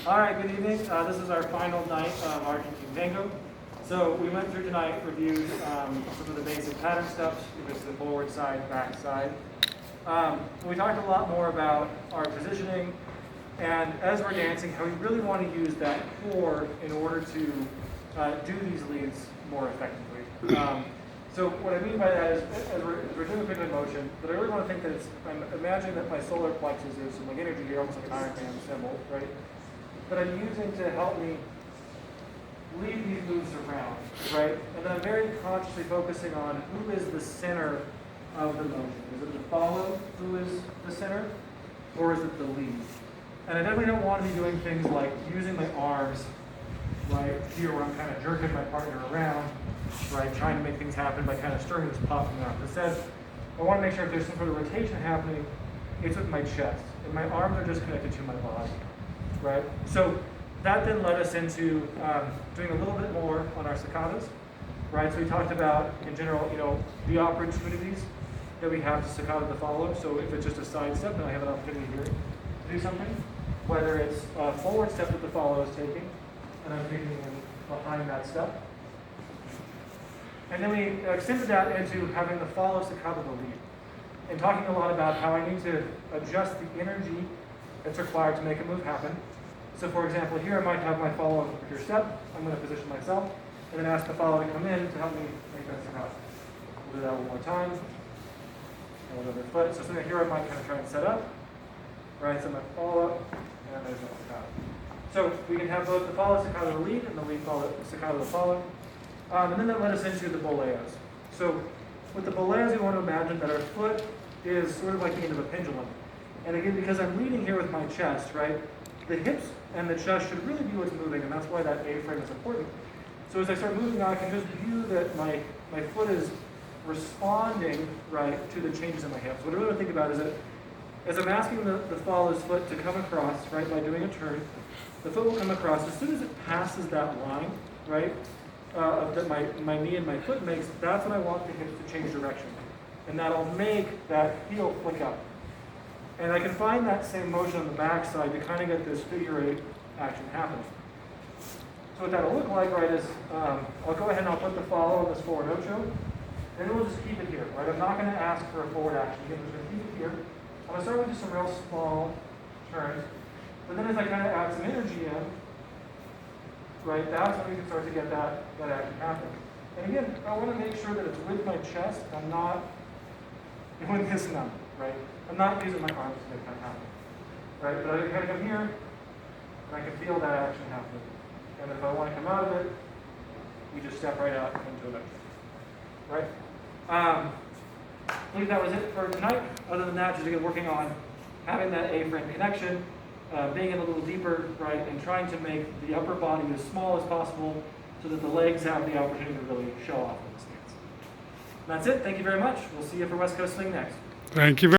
All right, good evening. This is our final night of Argentine Tango. So we went through tonight, reviewed some of the basic pattern steps, just the forward side, back side. We talked a lot more about our positioning, and as we're dancing, how we really want to use that core in order to do these leads more effectively. So what I mean by that is, as we're doing a quick motion, but I really want to think that I'm imagining that my solar plexus is some like energy here, almost like an Iron Man symbol, right? That I'm using to help me lead these moves around, right? And then I'm very consciously focusing on who is the center of the motion. Is it the follow who is the center, or is it the lead? And I definitely don't want to be doing things like using my arms, right here where I'm kind of jerking my partner around, right, trying to make things happen by kind of stirring this popping up. Instead, I want to make sure if there's some sort of rotation happening, it's with my chest, and my arms are just connected to my body, right? So that then led us into doing a little bit more on our staccatos, right? So we talked about, in general, the opportunities that we have to staccato the follow. So if it's just a side step, then I have an opportunity here to do something. Whether it's a forward step that the follow is taking, and I'm taking in behind that step. And then we extended that into having the follow staccato the lead, and talking a lot about how I need to adjust the energy that's required to make a move happen. So for example, here I might have my follow up your step. I'm going to position myself, and then ask the follow to come in to help me make that staccato. We'll do that one more time. And another foot. So something here I might kind of try and set up. Right, so my follow up, and there's no staccato. So we can have both the follow staccato the lead and the lead follow staccato the follow. And then that led us into the boleos. So with the boleos, we want to imagine that our foot is sort of like the end of a pendulum. And again, because I'm leading here with my chest, right, the hips and the chest should really be what's moving, and that's why that A-frame is important. So as I start moving now, I can just view that my foot is responding, right, to the changes in my hips. What I really think about is that as I'm asking the follow's foot to come across, right, by doing a turn, the foot will come across. As soon as it passes that line, right, that my knee and my foot makes, that's when I want the hips to change direction. And that'll make that heel flick up. And I can find that same motion on the back side to kind of get this figure eight action happening. So what that'll look like, right, is I'll go ahead and I'll put the follow on this forward ocho, and then we'll just keep it here, right? I'm not going to ask for a forward action. Again, I'm just going to keep it here. I'm going to start with just some real small turns, but then as I kind of add some energy in, right, that's when we can start to get that action happening. And again, I want to make sure that it's with my chest. I'm not doing this number, right? I'm not using my arms to make that happen, right? But I kind of come here, and I can feel that action happening. And if I want to come out of it, we just step right out into it, right? I believe that was it for tonight. Other than that, just again working on having that A-frame connection, being in a little deeper, right, and trying to make the upper body as small as possible so that the legs have the opportunity to really show off in the stance. And that's it. Thank you very much. We'll see you for West Coast Swing next. Thank you very much.